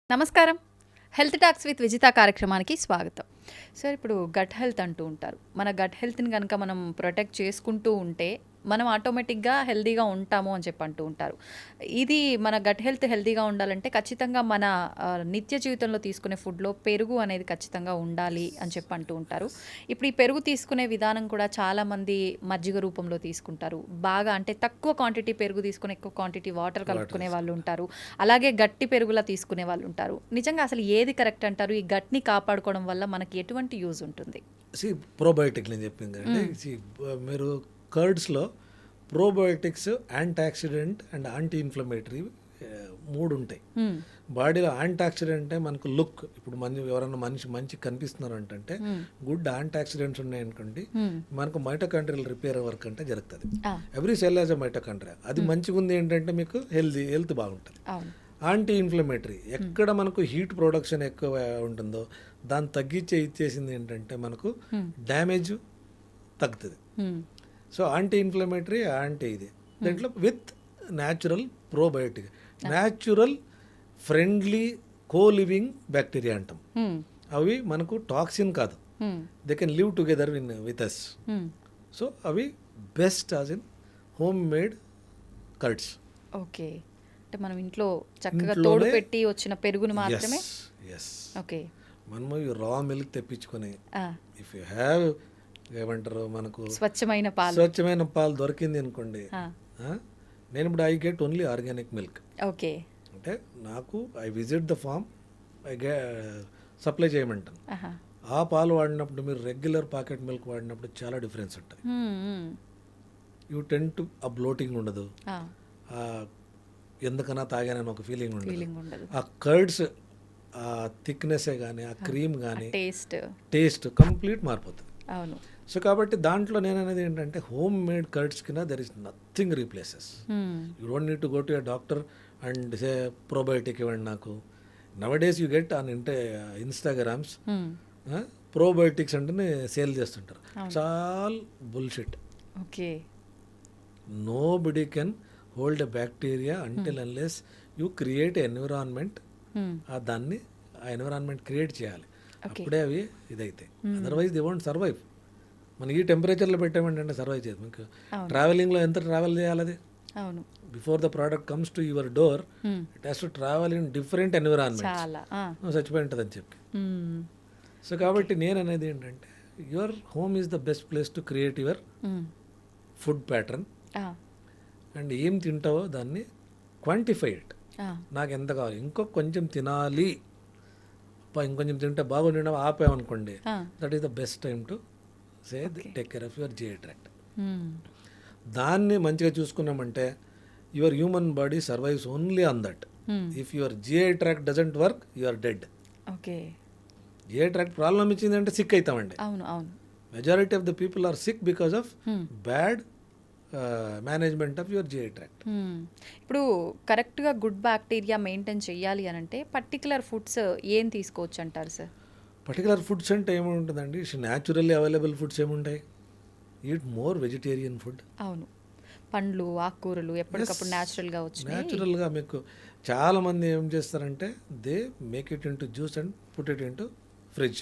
నమస్కారం. Health talks with Vijitha కార్యక్రమానికి స్వాగతం. సార్, ఇప్పుడు గట్ హెల్త్ అంటూ ఉంటారు. మన గట్ హెల్త్ని కనుక మనం ప్రొటెక్ట్ చేసుకుంటూ ఉంటే మనం ఆటోమేటిక్గా హెల్తీగా ఉంటాము అని చెప్పి అంటూ ఉంటారు. ఇది మన గట్ హెల్త్ హెల్తీగా ఉండాలంటే ఖచ్చితంగా మన నిత్య జీవితంలో తీసుకునే ఫుడ్లో పెరుగు అనేది ఖచ్చితంగా ఉండాలి అని చెప్పి అంటూ ఉంటారు. ఇప్పుడు ఈ పెరుగు తీసుకునే విధానం కూడా చాలామంది మజ్జిగ రూపంలో తీసుకుంటారు. బాగా అంటే తక్కువ క్వాంటిటీ పెరుగు తీసుకుని ఎక్కువ క్వాంటిటీ వాటర్ కలుపుకునే వాళ్ళు ఉంటారు. అలాగే గట్టి పెరుగులా తీసుకునే వాళ్ళు ఉంటారు. నిజంగా అసలు ఏది కరెక్ట్ అంటారు? ఈ గట్ని కాపాడుకోవడం వల్ల మనకి ఎటువంటి యూజ్ ఉంటుంది? ప్రోబయోటిక్ నేను చెప్పింది అంటే మీరు కర్డ్స్లో probiotics, antioxidant and anti inflammatory 3 ఉంటాయి. బాడీలో యాంటాక్సిడెంట్ అంటే మనకు లుక్, ఇప్పుడు ఎవరైనా మంచి కనిపిస్తున్నారు అంటే గుడ్ యాంటాక్సిడెంట్స్ ఉన్నాయనుకోండి, మనకు మైటోకాండ్రియల్ రిపేర్ వర్క్ అంటే జరుగుతుంది. Every cell as a mitochondria. అది మంచిగా ఉంది ఏంటంటే మీకు హెల్త్ బాగుంటుంది. యాంటీ ఇన్ఫ్లమేటరీ, ఎక్కడ మనకు హీట్ ప్రొడక్షన్ ఎక్కువ ఉంటుందో దాన్ని తగ్గించే ఇచ్చేసింది ఏంటంటే మనకు డ్యామేజ్ తగ్గుతుంది. సో యాంటీ ఇన్ఫ్లమేటరీ, యాంటీ ఇది దీంట్లో with natural probiotic, natural friendly co living bacteria అంటాం. అవి మనకు టాక్సిన్ కాదు, they can live together with us. So అవి best as in home made curds. Okay, అంటే మనం ఇంట్లో చక్కగా తోడు పెట్టి వచ్చిన పెరుగును మాత్రమే. ఓకే, మనము రా మిల్క్ తెప్పించుకొని ఇఫ్ యూ హ్యావ్ ఏమంటారు మనకు స్వచ్ఛమైన పాలు దొరికింది అనుకోండి, నేను ఇప్పుడు I get only organic milk. Okay, అంటే నాకు I visit the farm, I supply చేయమంటాను. ఆ పాలు వాడినప్పుడు మీరు రెగ్యులర్ పాకెట్ మిల్క్ వాడినప్పుడు చాలా డిఫరెన్స్ ఉంటుంది. యూ టెన్ టు ఆ బ్లోటింగ్ ఉండదు, ఎందుకన్నా తాగానని ఒక ఫీలింగ్ ఉండదు. ఆ కర్డ్స్ ఆ థిక్నెస్సే కానీ ఆ క్రీమ్ కానీ టేస్ట్ కంప్లీట్ మారిపోతుంది. అవును. సో కాబట్టి దాంట్లో నేను అనేది ఏంటంటే హోమ్ మేడ్ కర్డ్స్ కింద there is nothing replaces. You don't need to go to a doctor and say probiotic ఇవ్వండి నాకు. Now days you get on Instagrams probiotics అంటే సేల్ చేస్తుంటారు. చాలా bullshit. Okay, nobody can hold a bacteria until unless you create environment. దాన్ని ఆ environment create చేయాలి, అప్పుడే అవి ఇదైతే. Otherwise they won't survive. మనం ఈ టెంపరేచర్లో పెట్టామంటే సర్వైవ్ చేయదు. మీకు ట్రావెలింగ్లో ఎంత ట్రావెల్ చేయాలి అది? అవును. Before the product comes to your door it has to travel in different environment. చచ్చిపోయి ఉంటుంది అని చెప్పి. సో కాబట్టి నేను అనేది ఏంటంటే your home is the best place to create your food pattern. And ఏం తింటావో దాన్ని క్వాంటిఫై ఇట్. నాకు ఎంత కావాలి, కొంచెం తినాలి, ఇంకొంచెం తింటే బాగుండి ఆపామనుకోండి, that is the best time to say take care of your GI tract. దాన్ని మంచిగా చూసుకున్నామంటే your human body survives only on that. If your GI tract doesn't work you are dead. Okay, GI tract problem ఇచ్చిందంటే sick అవుతామండి. Majority of the people are sick because of bad management of your GI tract. ఇప్పుడు కరెక్ట్గా good bacteria maintain చేయాలి అని అంటే particular foods ఏం తీసుకోవచ్చు అంటారు సార్? పర్టికులర్ ఫుడ్స్ అంటే ఏముంటుందండి, న్యాచురల్లీ అవైలబుల్ ఫుడ్స్ ఏముంటాయి. Eat more vegetarian food. అవును, పండ్లు, ఆకుకూరలు ఎప్పటికప్పుడు న్యాచురల్గా వచ్చినాయి. న్యాచురల్గా మీకు చాలామంది ఏం చేస్తారంటే they make it into juice and put it into fridge.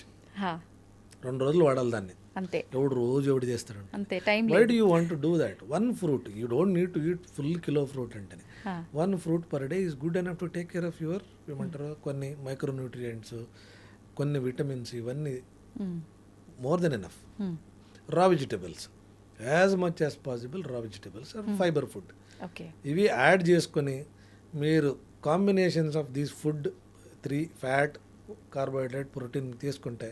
2 రోజులు వాడాలి దాన్ని. అంతే. ఎవడు చేస్తాడు అంతే. Time. Why do you want to do that? 1 fruit, you don't need to eat full kilo fruit అంటే 1 fruit per day is good enough to take care of your ఏమంటారు కొన్ని మైక్రోన్యూట్రియంట్స్, కొన్ని విటమిన్స్, ఇవన్నీ more than enough. Raw vegetables as much as possible, raw vegetables are fibre food. ఇవి add చేసుకొని మీరు combinations of these food 3 fat, carbohydrate, protein తీసుకుంటే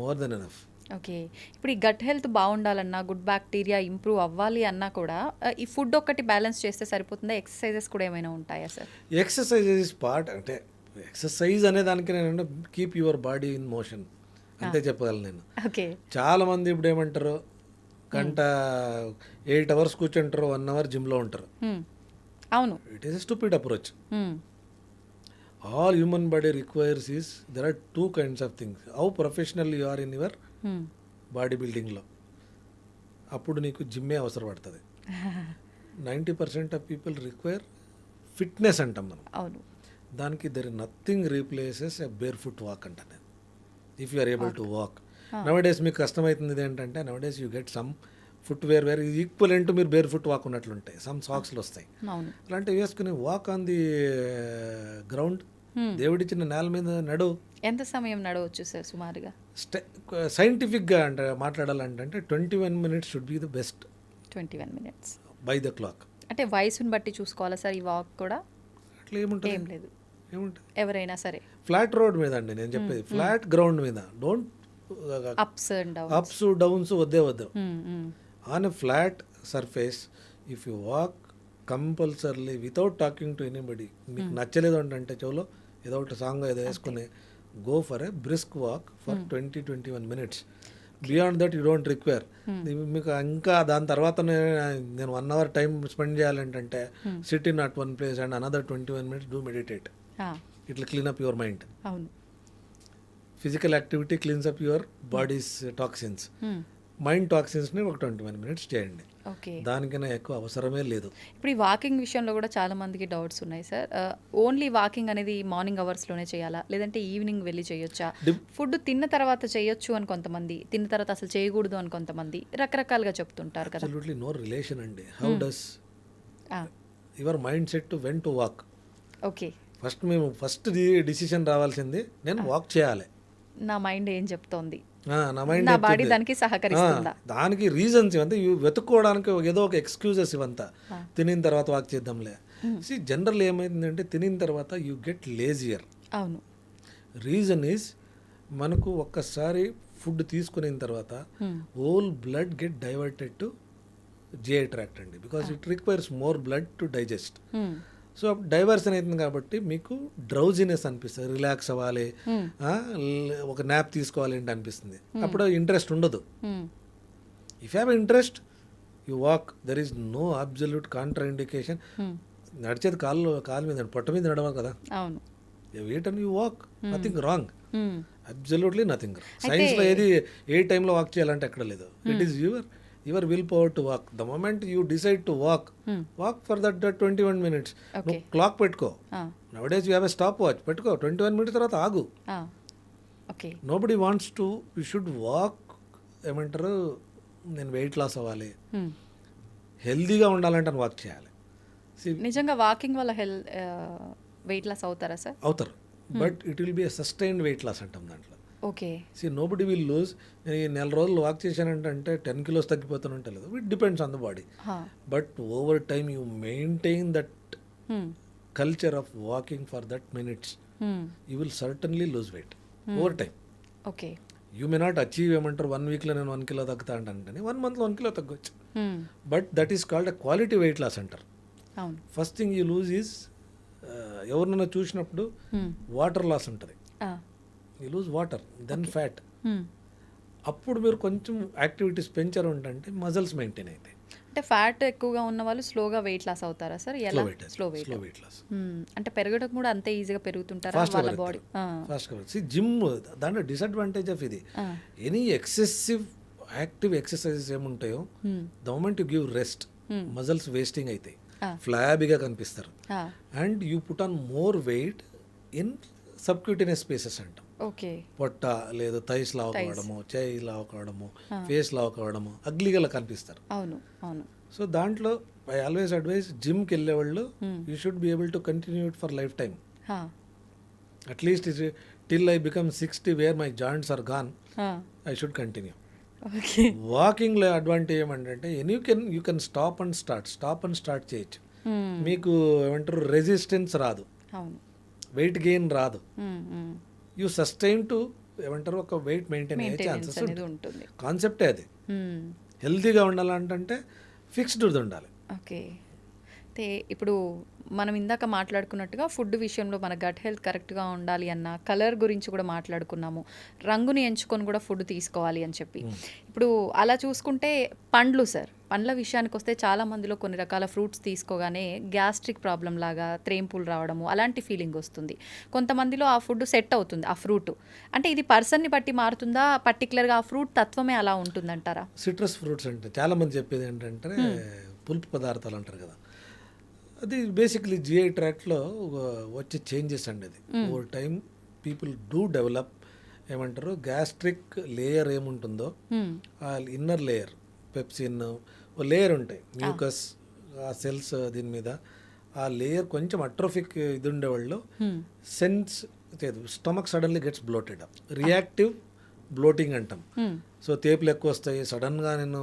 more than enough. Okay, ఇప్పుడు ఈ గట్ హెల్త్ బాగుండాలన్నా, గుడ్ బ్యాక్టీరియా ఇంప్రూవ్ అవ్వాలి అన్నా కూడా ఈ ఫుడ్ ఒక్కటి బ్యాలెన్స్ చేస్తే సరిపోతుందా? ఎక్సర్సైజెస్ కూడా ఏమైనా ఉంటాయా సార్? Exercise is part. అంటే ఎక్సర్సైజ్ అనే దానికి నేను keep your body in motion అంతే చెప్పగలను నేను. ఓకే, చాలా మంది ఇప్పుడు ఏమంటారు, గంట 8 hours కూర్చుంటారు, 1 hour జిమ్లో ఉంటారు. అవును, it is a stupid approach. All human body requires is there are 2 kinds of things. How professional you are in your body బిల్డింగ్లో, అప్పుడు నీకు జిమ్మే అవసరం పడుతుంది. 90% ఆఫ్ పీపుల్ రిక్వైర్ ఫిట్నెస్ అంటాం మనం. అవును. దానికి there nothing replaces a barefoot walk అంట నేను. If you are able to walk nowadays మీకు కష్టమవుతుంది ఏంటంటే nowadays you get some footwear equivalent to మీరు బేర్ ఫుట్ వాక్ ఉన్నట్లుంటాయి. సమ్ సాక్స్లు వస్తాయి, అవును. అలాంటివి వేసుకుని వాక్ ఆన్ ది గ్రౌండ్, దేవుడిచ్చిన నేల మీద నడు. ఎంత సమయం నడవచ్చు సార్ సుమారుగా? సైంటిఫిక్గా అంటే మాట్లాడాలంటే 21 minutes should be the best 21 minutes by the clock. అంటే వయసుని బట్టి చూసుకోవాలా సార్ ఈ వాక్ కూడా? అట్లా ఏముంటుంది? ఏం లేదు, ఏముంటుంది, ఎవరైనా సరే ఫ్లాట్ రోడ్ మీద అండి నేను చెప్పేది, ఫ్లాట్ గ్రౌండ్ మీద. Don't ups and downs. Ups downs వద్దే వద్దు. On a flat surface if you walk compulsorily without talking to anybody, మీకు నచ్చలేదు అంటే చెవులో ఏదో ఒకటి సాంగ్ ఏదో వేసుకుని go for a brisk walk for 20-21 minutes. Beyond that you don't require. మీకు ఇంకా దాని తర్వాత నేను 1 hour టైం స్పెండ్ చేయాలంటే sit in at one place and another 21 minutes do meditate. ఇట్లా క్లీన్ అప్ యువర్ మైండ్. అవును. Physical activity cleanses up your body's toxins. Mind టాక్సిన్స్ని ఒక 21 minutes చేయండి. ఓకే. దానికన్నా ఎక్కువ అవసరమే లేదు. ఇప్పుడు ఈ వాకింగ్ విషయంలో కూడా చాలా మందికి డౌట్స్ ఉన్నాయి సార్. ఓన్లీ వాకింగ్ అనేది మార్నింగ్ అవర్స్లోనే చేయాలా, లేదంటే ఈవినింగ్ వెళ్ళి చేయొచ్చా? ఫుడ్ తిన్న తర్వాత చేయొచ్చు అని కొంతమంది, తిన్న తర్వాత అసలు చేయకూడదు అని కొంతమంది రకరకాలుగా చెప్తుంటారు కదా. అబ్సల్యూట్లీ నో రిలేషన్ అండి. How does your mind set to when to walk? Okay. First decision రావాల్సింది నేను వాక్ చేయాలి. నా మైండ్ ఏం చెప్తోంది, నా మైండ్ నా బాడీ దానికి సహకరిస్తుందా? దానికి రీజన్స్ ఇవంతా వెతుక్కోవడానికి ఏదో ఒక ఎక్స్క్యూజెస్ ఇవంతా. తినిన తర్వాత వాక్ చేద్దాంలే. జనరల్ ఏమైందంటే తినిన తర్వాత యూ గెట్ లేజియర్. అవును. రీజన్ ఈజ్ మనకు ఒక్కసారి ఫుడ్ తీసుకున్న తర్వాత whole blood get diverted to GI tract అండి, because it requires more blood to digest. So diversion అవుతుంది కాబట్టి మీకు డ్రౌజినెస్ అనిపిస్తుంది, రిలాక్స్ అవ్వాలి, ఒక న్యాప్ తీసుకోవాలి అంటే అనిపిస్తుంది. అప్పుడు ఇంట్రెస్ట్ ఉండదు. If have interest you walk, there is no absolute contraindication. నడిచేది కాలు మీద పొట్ట మీద నడవాలి కదా. అవును. Weight and you walk, nothing wrong, absolutely nothing wrong. సైన్స్లో ఏది ఏ టైంలో వాక్ చేయాలంటే ఎక్కడ లేదు. It is your will power to walk. The moment you decide to walk for that 21 minutes. నువ్వు క్లాక్ పెట్టుకో. Nowadays you have a stop watch పెట్టుకో. 21 minutes తర్వాత ఆగు. Nobody wants to, you should walk. ఏమంటారు, నేను వెయిట్ లాస్ అవ్వాలి, హెల్దీగా ఉండాలంటే వాక్ చేయాలి. నిజంగా వాకింగ్ వల్ల వెయిట్ లాస్ అవుతారా సార్? అవుతారు, but it will be a sustained weight loss అంటాం దాంట్లో. ఓకే. Nobody will lose. నేను ఈ 4 రోజులు వాక్ చేశానంటే 10 kilos తగ్గిపోతానంటే లేదు. It depends on the body. But over time you maintain that culture of walking for that minutes, you will certainly lose weight over time. Okay. You may not achieve ఏమంటారు 1 weekలో నేను 1 kilo తగ్గుతా అంటే 1 monthలో 1 kilo తగ్గొచ్చు. But that is called a quality weight loss అంటారు. First thing you lose is, ఎవరినైనా చూసినప్పుడు వాటర్ లాస్ ఉంటుంది. You lose water, then fat. అప్పుడు మీరు కొంచెం యాక్టివిటీస్ పెంచారు అంటే మజిల్స్ మెయింటైన్ అవుతాయి. అంటే ఫ్యాట్ ఎక్కువగా ఉన్న వాళ్ళు స్లోగా వెయిట్ లాస్ అవుతారా సార్? ఎలా? స్లో వెయిట్ లాస్ అంటే పెరగడం కూడా అంతే ఈజీగా పెరుగుతుంటారా వాళ్ళ బాడీ? ఫాస్ట్గా. జిమ్ దాంట్లో డిసడ్వాంటేజ్ ఆఫ్ ఇది, ఎనీ ఎక్సెసివ్ యాక్టివ్ ఎక్సర్సైజెస్ ఏముంటాయో the moment you give rest, muscles wasting అవుతాయి, ఫ్లాబీగా కనిపిస్తారు. And you put on more weight in subcutaneous spaces అంటాం. ఓకే. పొట్ట లేదు థైస్ లావ్ కావడము, చేయి లావ్ కావడము, ఫేస్ లావ్ కావడము, అగ్లీగా కనిపిస్తారు. అవును, అవును. సో దాంట్లో ఐ ఆల్వేస్ అడ్వైస్, జిమ్కి వెళ్ళే వాళ్ళు you should be able to continue it for life time. At least till I become 60 where my joints are gone, I should continue. వాకింగ్లో అడ్వాంటేజ్ ఏమంటే you can stop and start చేయొచ్చు. మీకు ఏమంటారు resistance రాదు, weight gain రాదు. You sustain to ఏమంటారు ఒక weight maintain అయ్యే ఛాన్సెస్ ఉంటుంది. కాన్సెప్టే అది. హెల్తీగా ఉండాలంటే ఫిక్స్డ్ ఉండాలి. ఓకే. అయితే ఇప్పుడు మనం ఇందాక మాట్లాడుకున్నట్టుగా ఫుడ్ విషయంలో మన గట్ హెల్త్ కరెక్ట్గా ఉండాలి అన్న కలర్ గురించి కూడా మాట్లాడుకున్నాము. రంగుని ఎంచుకొని కూడా ఫుడ్ తీసుకోవాలి అని చెప్పి. ఇప్పుడు అలా చూసుకుంటే పండ్లు సార్, పండ్ల విషయానికి వస్తే చాలా మందిలో కొన్ని రకాల ఫ్రూట్స్ తీసుకోగానే గ్యాస్ట్రిక్ ప్రాబ్లం లాగా త్రేంపులు రావడము అలాంటి ఫీలింగ్ వస్తుంది. కొంతమందిలో ఆ ఫుడ్ సెట్ అవుతుంది, ఆ ఫ్రూట్. అంటే ఇది పర్సన్ని బట్టి మారుతుందా, పర్టికులర్గా ఆ ఫ్రూట్ తత్వమే అలా ఉంటుందంటారా? సిట్రస్ ఫ్రూట్స్ అంటే చాలా మంది చెప్పేది ఏంటంటే పులుపు పదార్థాలు అంటారు కదా, అది బేసిక్లీ జిఐ ట్రాక్ట్లో వచ్చే చేంజెస్ అండి. అది over time people do develop ఏమంటారు గ్యాస్ట్రిక్ లేయర్ ఏముంటుందో ఆ ఇన్నర్ లేయర్ పెప్సిన్ ఓ లేయర్ ఉంటాయి మ్యూకస్ ఆ సెల్స్ దీని మీద ఆ లేయర్ కొంచెం అట్రోఫిక్ ఇది ఉండేవాళ్ళు sense stomach suddenly gets bloated up reactive bloating అంటాం. సో తేపులు ఎక్కువ వస్తాయి సడన్గా నేను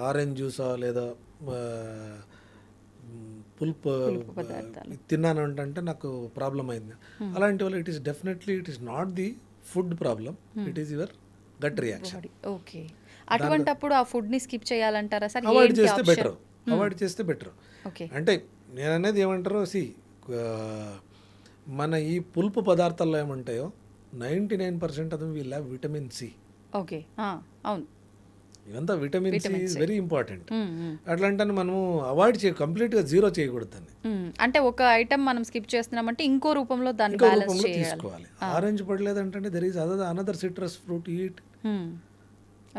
ఆరెంజ్ జ్యూసా లేదా పులుపు తిన్నాను అంటే నాకు ప్రాబ్లం అయింది. అలాంటి వాళ్ళు it is definitely it is not the food problem, it is your gut reaction. Okay, అటువంటప్పుడు ఆ ఫుడ్ ని స్కిప్ చేయాలంటారా సార్? అవాయిడ్ చేస్తే బెటర్, అవాయిడ్ చేస్తే బెటర్. ఓకే, అంటే నేను అనేది ఏమంటారు మన ఈ పులుపు పదార్థాల్లో ఏముంటాయో 99% అది will have vitamin C. Okay, అవును, ఇవంతా vitamin C is very important. అట్లాంటి మనము అవాయిడ్ కంప్లీట్గా జీరో చేయకూడదు దాన్ని. అంటే ఒక ఐటమ్ మనం స్కిప్ చేస్తున్నామంటే ఇంకో రూపంలో దాన్ని ఇంకో బ్యాలెన్స్ రూపంలో చేయాలి. తీసుకోవాలి. ఆరెంజ్ పడలేదంటే there is another citrus fruit eat.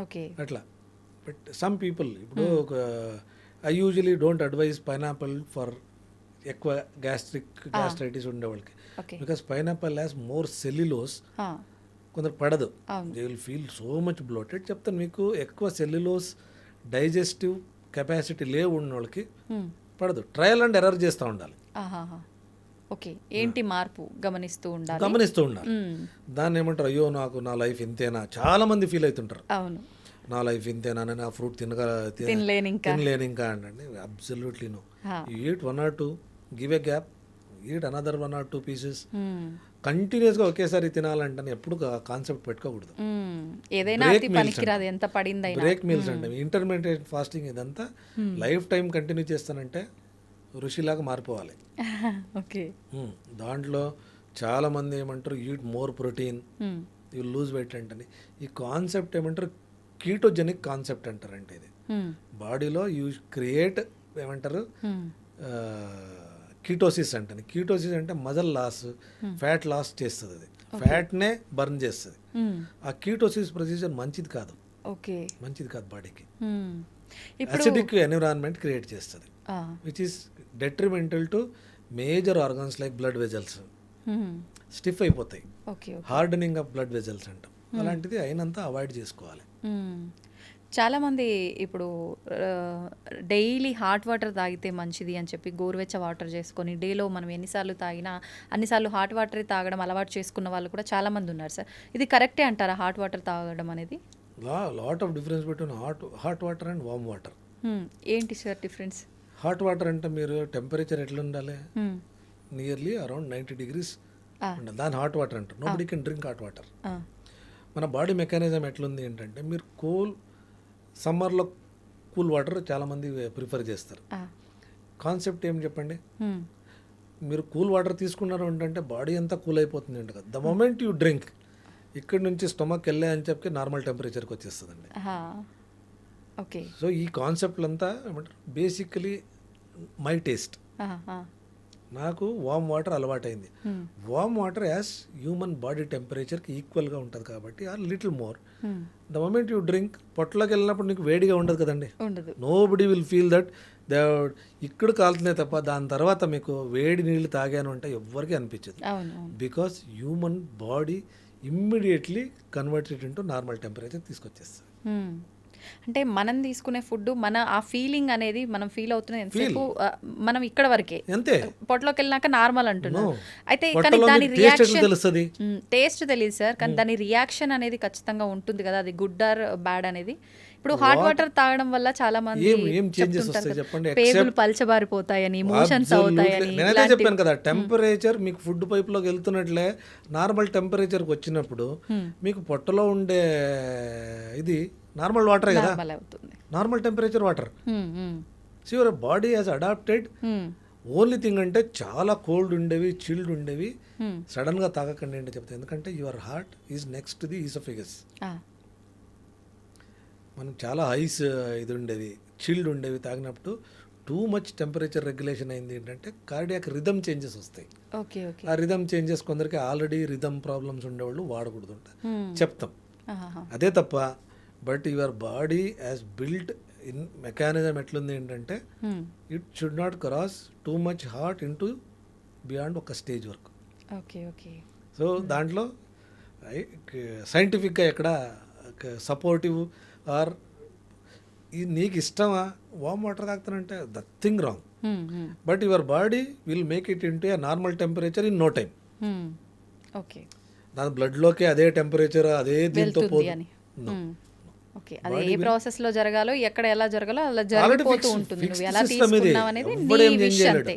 Okay, అట్లా. బట్ సమ్ పీపుల్ ఇప్పుడు I usually don't advise pineapple for ఎక్కువ గ్యాస్ట్రైటిస్ ఉండేవాళ్ళకి, because pineapple has more cellulose. కొందరు పడదు, they will feel so much bloated. చెప్తాను మీకు, ఎక్కువ సెల్యులోస్ డైజెస్టివ్ కెపాసిటీ లేవు ఉన్న వాళ్ళకి పడదు. ట్రయల్ అండ్ ఎర్రర్ చేస్తూ ఉండాలి. ఓకే, ఏంటి మార్పు గమనిస్తూ ఉండాలి. దాన్ని ఏమంటారు, అయ్యో నాకు నా లైఫ్ ఇంతేనా, చాలా మంది ఫీల్ అవుతుంటారు. అవును, నా లైఫ్ ఇంతేనా, నేను ఆ ఫ్రూట్ తినలేను ఇంకా అండి. Absolutely no. You eat 1 or 2, give a gap, eat another 1 or 2 pieces. కంటిన్యూస్గా ఒకేసారి తినాలంటే ఎప్పుడు కాన్సెప్ట్ పెట్టుకోకూడదు. ఏదైనా పనికిరాదు, ఎంత పడిందైనా. బ్రేక్ మీల్స్ అంటే ఇంటర్మీడియట్ ఫాస్టింగ్ ఇదంతా లైఫ్ టైం కంటిన్యూ చేస్తానంటే ఋషిలాగా మారిపోవాలి. ఓకే, దాంట్లో చాలా మంది ఏమంటారు eat more protein, you lose weight అంటే ఈ కాన్సెప్ట్ ఏమంటారు కీటోజెనిక్ కాన్సెప్ట్ అంటారంటే ఇది బాడీలో యూ క్రియేట్ ఏమంటారు కీటోసిస్ అంటే. కీటోసిస్ అంటే మజల్ లాస్, ఫ్యాట్ లాస్ చేస్తుంది. అది ఫ్యాట్నే బర్న్ చేస్తుంది. ఆ కీటోసిస్ ప్రొసీజర్ మంచిది కాదు, మంచిది కాదు బాడీకి. అసిడిక్ ఎన్విరాన్మెంట్ క్రియేట్ చేస్తుంది, which is detrimental to major organs like blood vessels. Stiff అయిపోతాయి, హార్డనింగ్ ఆఫ్ బ్లడ్ వెజల్స్ అంటాం. అలాంటిది అయినంత అవాయిడ్ చేసుకోవాలి. చాలామంది ఇప్పుడు డైలీ హాట్ వాటర్ తాగితే మంచిది అని చెప్పి గోరువెచ్చ వాటర్ చేసుకొని డేలో మనం ఎన్నిసార్లు తాగినా అన్నిసార్లు హాట్ వాటర్ తాగడం అలవాటు చేసుకున్న వాళ్ళు కూడా చాలామంది ఉన్నారు సార్. ఇది కరెక్టే అంటారా హాట్ వాటర్ తాగడం అనేది? Lot of difference between hot water and warm water. ఏంటి సార్ డిఫరెన్స్? హాట్ వాటర్ అంటే మీరు టెంపరేచర్ ఎట్లా ఉండాలి, నియర్లీ అరౌండ్ 90 degrees ఉండాలి. దాని హాట్ వాటర్ అంటారు. Nobody can drink hot water. మన బాడీ మెకానిజం ఎట్లుంది ఏంటంటే, మీరు సమ్మర్లో కూల్ వాటర్ చాలామంది ప్రిఫర్ చేస్తారు. కాన్సెప్ట్ ఏం చెప్పండి, మీరు కూల్ వాటర్ తీసుకున్నారు అంటే బాడీ అంతా కూల్ అయిపోతుంది అంట కదా. ద మొమెంట్ యూ డ్రింక్ ఇక్కడ నుంచి స్టమక్ వెళ్ళే అని చెప్పి నార్మల్ టెంపరేచర్కి వచ్చేస్తుందండి. ఓకే, సో ఈ కాన్సెప్ట్లంతా ఏమంటారు బేసికలీ మై టేస్ట్. నాకు వామ్ వాటర్ అలవాటైంది. Warm water as human body టెంపరేచర్కి ఈక్వల్గా ఉంటుంది కాబట్టి or little more. The moment you drink పొట్టలోకి వెళ్ళినప్పుడు నీకు వేడిగా ఉండదు కదండి. నోబడీ విల్ ఫీల్ దట్ ఇక్కడ కాలుతున్నాయి తప్ప దాని తర్వాత మీకు వేడి నీళ్ళు తాగాను అంటే ఎవ్వరికీ అనిపించదు. Because human body immediately converted into normal temperature తీసుకొచ్చేస్తుంది. అంటే మనం తీసుకునే ఫుడ్ మన ఆ ఫీలింగ్ అనేది మనం ఫీల్ అవుతున్నది ఎంతసేపు మనం ఇక్కడ వరకే, పొట్టలోకి వెళ్ళినాక నార్మల్ అంటున్నాం. అయితే కానీ దాని రియాక్షన్ టేస్ట్ తెలియదు సార్, కానీ దాని రియాక్షన్ అనేది ఖచ్చితంగా ఉంటుంది కదా, అది గుడ్ ఆర్ బ్యాడ్ అనేది. ఇప్పుడు హాట్ వాటర్ తాగడం వల్ల చాలా మంది పేగులు పల్చబారిపోతాయని, మోషన్స్ అవుతాయని. నేనైతే చెప్పాను కదా, టెంపరేచర్ మీకు ఫుడ్ పైప్ లోకి వెళ్తున్నట్లే నార్మల్ టెంపరేచర్కి వచ్చినప్పుడు మీకు పొట్టలో ఉండే ఇది నార్మల్ వాటర్ కదా, normal temperature water. So your body has adapted. Only thing అంటే చాలా కోల్డ్ ఉండేవి, చిల్డ్ ఉండేవి సడన్ గా తాగకండి అంటే చెప్తాను. ఎందుకంటే your heart is next the oesophagus. మనం చాలా ఐస్ ఇది ఉండేవి, చిల్డ్ ఉండేవి తాగినప్పుడు టూ మచ్ టెంపరేచర్ రెగ్యులేషన్ అయింది ఏంటంటే కార్డియాక్ రిథమ్ చేంజెస్ వస్తాయి. ఆ రిథమ్ చేంజెస్ కొందరికి ఆల్రెడీ రిథమ్ ప్రాబ్లమ్స్ ఉండేవాళ్ళు వాడకూడదు చెప్తాం, అదే తప్ప. But your body as built mechanism ఎట్లుంది ఏంటంటే it should not cross too much hot into beyond ఒక స్టేజ్ వరకు. Okay okay. సో దాంట్లో సైంటిఫిక్గా ఎక్కడ సపోర్టివ్ ఆర్ నీకు ఇష్టమా వామ్ వాటర్ తాగుతానంటే that thing wrong. But your body will make it into a normal temperature in no time. Okay. దాని బ్లడ్లోకి అదే టెంపరేచర్ అదే దీంతో అని. ఓకే, అది ఏ ప్రాసెస్ లో జరగాలో ఎక్కడ ఎలా జరగాలో అలా జరిగిపోతూ ఉంటుంది. నువ్వు ఎలా తీసుకున్నావు అనేది నీ విష్ అంతే.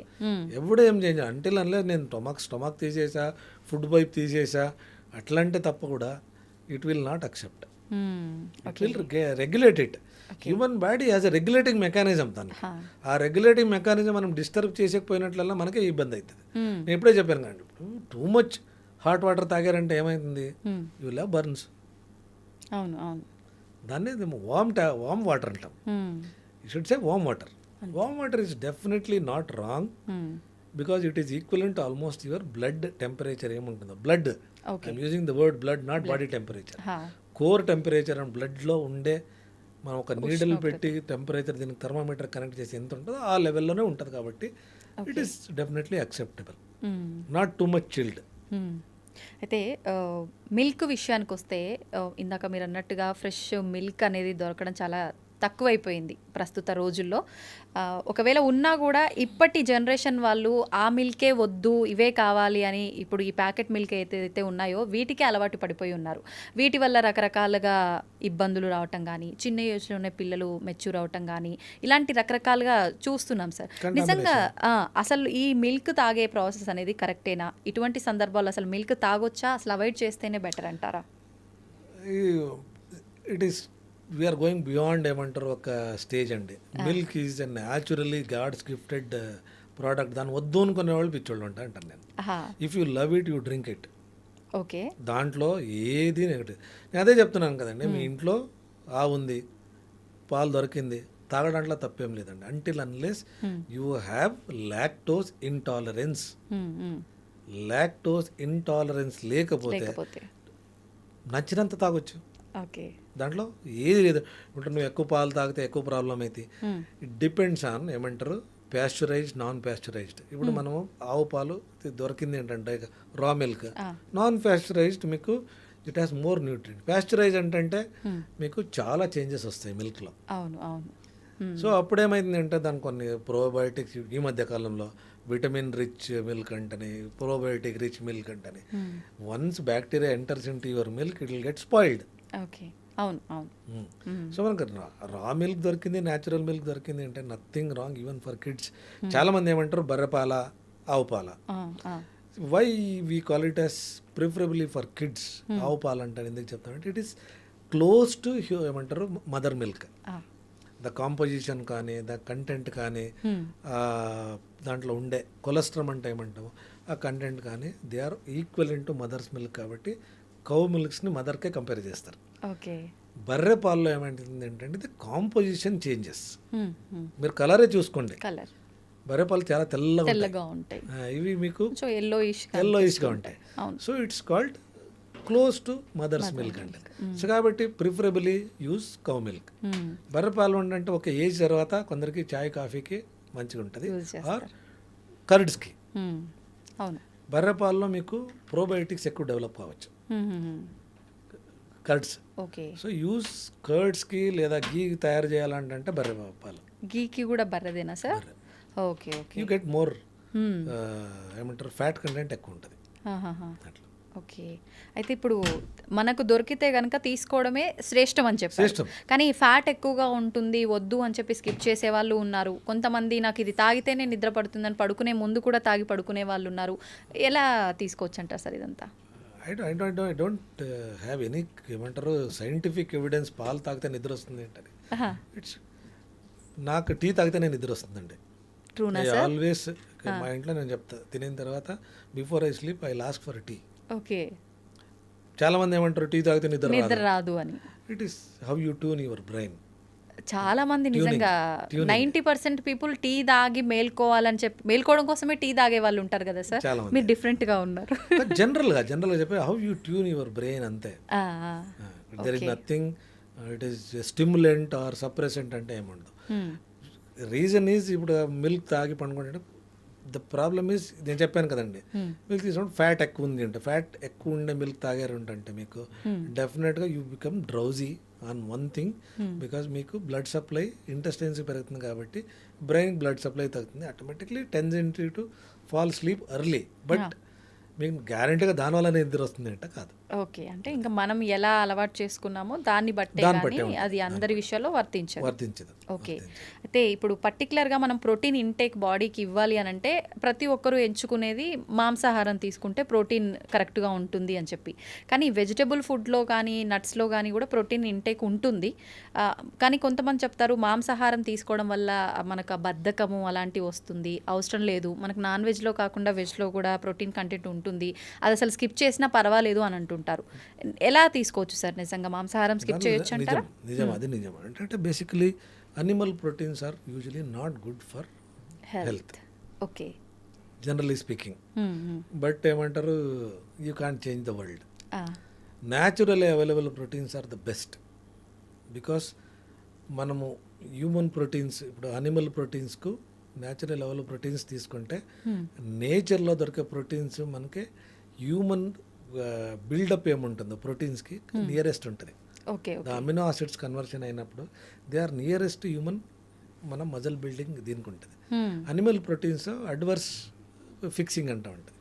ఎవడు ఏం చేంజ్ అంటిల్ అనలేదు నేను స్టొమక్ తీసేసా, ఫుడ్ పైప్ తీసేసా అట్లంటే తప్ప కూడా it will not accept. It will regulate it. Human body as a regulating mechanism. దాన్ని ఆ రెగ్యులేటింగ్ మెకానిజం మనం డిస్టర్బ్ చేసేకపోయినట్లల్లా మనకే ఇబ్బంది అవుతుంది. నేను ఇప్పుడే చెప్పాను కానీ టూ మచ్ హాట్ వాటర్ తాగారంటే ఏమైతుంది, యూ విల్ హ్యావ్ బర్న్స్. అవును అవును. దాన్ని వామ్ వాటర్ అంటాం. You should say warm water. Warm water is definitely not wrong because it is equivalent almost your blood temperature ఏముంటుందో. Blood, I'm using the word blood, not body temperature. Core temperature and బ్లడ్లో ఉండే మనం ఒక needle పెట్టి temperature దీనికి thermometer connect చేసి ఎంత ఉంటుందో ఆ లెవెల్లోనే ఉంటుంది. కాబట్టి it is definitely acceptable, not too much chilled. అయితే మిల్క్ విషయానికి వస్తే ఇందాక మీరు అన్నట్టుగా ఫ్రెష్ మిల్క్ అనేది దొరకడం చాలా తక్కువైపోయింది ప్రస్తుత రోజుల్లో. ఒకవేళ ఉన్నా కూడా ఇప్పటి జనరేషన్ వాళ్ళు ఆ మిల్కే వద్దు, ఇవే కావాలి అని ఇప్పుడు ఈ ప్యాకెట్ మిల్క్ ఏదైతే ఉన్నాయో వీటికే అలవాటు పడిపోయి ఉన్నారు. వీటి వల్ల రకరకాలుగా ఇబ్బందులు రావటం కానీ, చిన్న ఏజ్లోనే పిల్లలు మెచ్యూర్ అవటం కానీ, ఇలాంటి రకరకాలుగా చూస్తున్నాం సార్. నిజంగా అసలు ఈ మిల్క్ తాగే ప్రాసెస్ అనేది కరెక్టేనా? ఇటువంటి సందర్భాల్లో అసలు మిల్క్ తాగొచ్చా, అసలు అవాయిడ్ చేస్తేనే బెటర్ అంటారా? It is we're going beyond ఏమంటారు ఒక స్టేజ్ అండి. Milk is a naturally God's gifted product. దాన్ని వద్దు అనుకునే వాళ్ళు పిచ్చోళ్ళు ఉంటారు అంటాను నేను. If you love it you drink it. Okay. దాంట్లో ఏది నెగటివ్. నేను అదే చెప్తున్నాను కదండి, మీ ఇంట్లో ఉంది, పాలు దొరికింది, తాగడంలో తప్పేం లేదండి. Until unless you have lactose intolerance. Lactose intolerance లేకపోతే నచ్చినంత తాగొచ్చు. ఓకే. దాంట్లో ఏది లేదు. ఇప్పుడు నువ్వు ఎక్కువ పాలు తాగితే ఎక్కువ ప్రాబ్లం అయితే ఇట్ డిపెండ్స్ ఆన్ ఏమంటారు ప్యాస్చరైజ్డ్, నాన్ ప్యాస్చరైజ్డ్. ఇప్పుడు మనము ఆవు పాలు దొరికింది ఏంటంటే రా మిల్క్. నాన్ ప్యాస్చరైజ్డ్ మీకు it has more nutrient. Pasteurise అంటే మీకు చాలా చేంజెస్ వస్తాయి మిల్క్లో. అవును అవును. సో అప్పుడేమైంది అంటే దాని కొన్ని ప్రోబయోటిక్స్ ఈ మధ్య కాలంలో విటమిన్ రిచ్ మిల్క్ అంటని, ప్రోబయోటిక్ రిచ్ మిల్క్ అంటని. Once bacteria enters in to your milk it will get spoiled. Okay. అవును అవును. సో మనకు రా మిల్క్ దొరికింది, న్యాచురల్ మిల్క్ దొరికింది అంటే nothing wrong even for kids. చాలా మంది ఏమంటారు బర్రెపాల, ఆవు పాల. Why we call it as preferably for kids ఆవు పాలు అంటారు. ఎందుకు చెప్తామంటే ఇట్ ఈస్ క్లోజ్ టు ఏమంటారు మదర్ మిల్క్. ద కాంపోజిషన్ కానీ, ద కంటెంట్ కానీ, దాంట్లో ఉండే కొలెస్ట్రాల్ అంటే ఏమంటాము ఆ కంటెంట్ కానీ they are equivalent to mother's milk. కాబట్టి కౌ మిల్క్స్ని మదర్కే కంపేర్ చేస్తారు. ఓకే. బర్రె పాలలో ఏమంటుంది ఏంటంటే ఇది కాంపోజిషన్ చేంజెస్. మీరు కలరే చూసుకోండి, బర్రె పాలు చాలా తెల్లగా ఉంటాయి. ఇవి మీకు ఎల్లోయిష్గా ఉంటాయి. So it's called close to mother's milk అంటే. సో కాబట్టి ప్రిఫరబుల్లీ యూజ్ కౌ మిల్క్. బర్రె పాలు అంటే ఒక ఏజ్ తర్వాత కొందరికి చాయ్ కాఫీకి మంచిగా ఉంటుంది, ఆర్ కర్డ్స్కి. బర్రె పాలలో మీకు ప్రోబయోటిక్స్ ఎక్కువ డెవలప్ కావచ్చు, కర్డ్స్. సో యూజ్ కర్డ్స్కి లేదా గీ తయారు చేయాలంటే బర్రె పాలు. గీకి కూడా బర్రెదేనా sir? Okay okay. You get more ఏమంటారు ఫ్యాట్ కంటెంట్ ఎక్కువ ఉంటుంది అట్లా. ఓకే. అయితే ఇప్పుడు మనకు దొరికితే కనుక తీసుకోవడమే శ్రేష్టం అని చెప్పారు. కానీ ఫ్యాట్ ఎక్కువగా ఉంటుంది వద్దు అని చెప్పి స్కిప్ చేసే వాళ్ళు ఉన్నారు. కొంతమంది నాకు ఇది తాగితేనే నిద్ర పడుతుందని పడుకునే ముందు కూడా తాగి పడుకునే వాళ్ళు ఉన్నారు. ఎలా తీసుకోవచ్చు అంటారు సార్ ఇదంతా? ఐ డోంట్ హ్యావ్ ఎనీ ఏమంటారు సైంటిఫిక్ ఎవిడెన్స్ పాలు తాగితే నిద్ర వస్తుంది ఏంటని. ఇట్స్ నాకు టీ తాగితే నేను నిద్ర వస్తుందండి. ఆల్వేస్ మా ఇంట్లో నేను చెప్తా, తినిన తర్వాత before I sleep I ask for tea. Okay. చాలా మంది ఏమంటారు టీ తాగితే నిద్ర రాదు అని. It is how you tune your brain. చాలా మంది నిజంగా 90% పీపుల్ టీ తాగి మేల్కోవాలని చెప్పి మేల్కోవడం కోసమే టీ తాగే వాళ్ళు ఉంటారు కదా సార్. మీరు డిఫరెంట్ గా ఉన్నారు. జనరల్ గా చెప్పే how you tune your brain అంతే. There is nothing it is stimulant or suppressant అంటే ఏముండదు. రీజన్ ఈజ్ ఇప్పుడు మిల్క్ తాగి పండుకుంటే ద ప్రాబ్లమ్ ఈజ్ నేను చెప్పాను కదండి, మిల్క్ తీసుకుంటే ఫ్యాట్ ఎక్కువ ఉంది అంటే, ఫ్యాట్ ఎక్కువ ఉండే మిల్క్ తాగారు అంటే మీకు డెఫినెట్గా you become drowsy on one thing, because మీకు బ్లడ్ సప్లై ఇంటెస్టైన్స్కి పెరుగుతుంది కాబట్టి బ్రెయిన్ బ్లడ్ సప్లై తగ్గుతుంది, automatically tendency to fall sleep early. But మీకు గ్యారంటీగా దానివల్ల నిద్ర వస్తుంది అంటే కాదు. ఓకే, అంటే ఇంకా మనం ఎలా అలవాటు చేసుకున్నామో దాన్ని బట్టే కానీ అది అందరి విషయాల్లో వర్తించదు. ఓకే, అయితే ఇప్పుడు పర్టికులర్గా మనం ప్రోటీన్ ఇంటేక్ బాడీకి ఇవ్వాలి అని అంటే ప్రతి ఒక్కరూ ఎంచుకునేది మాంసాహారం తీసుకుంటే ప్రోటీన్ కరెక్ట్గా ఉంటుంది అని చెప్పి, కానీ వెజిటబుల్ ఫుడ్లో కానీ నట్స్లో కానీ కూడా ప్రోటీన్ ఇంటేక్ ఉంటుంది. కానీ కొంతమంది చెప్తారు మాంసాహారం తీసుకోవడం వల్ల మనకు బద్ధకము అలాంటివి వస్తుంది, అవసరం లేదు, మనకు నాన్ వెజ్లో కాకుండా వెజ్లో కూడా ప్రోటీన్ కంటెంట్ ఉంటుంది, అది అసలు స్కిప్ చేసినా పర్వాలేదు అని అంటుంటారు. ఎలా తీసుకోవచ్చు సార్ నిజంగా మాంసాహారం స్కిప్ చేయొచ్చు అంటారా? నిజం, అది నిజం. అంటే basically animal proteins are usually not good for health, okay, generally speaking. But ఏమంటారు, you can't change the world. Naturally available proteins are the best, because మనము హ్యూమన్ ప్రోటీన్స్ ఇప్పుడు అనిమల్ ప్రోటీన్స్కు న్యాచురల్ లెవెల్ ప్రోటీన్స్ తీసుకుంటే నేచర్లో దొరికే proteins మనకి human buildup ఏముంటుందో ప్రోటీన్స్కి నియరెస్ట్ ఉంటుంది. ద అమినో ఆసిడ్స్ కన్వర్షన్ అయినప్పుడు దే ఆర్ నియరెస్ట్ హ్యూమన్ మన మజల్ బిల్డింగ్ దీనికి ఉంటుంది. అనిమల్ ప్రోటీన్స్ అడ్వర్స్ ఫిక్సింగ్ అంటూ ఉంటుంది.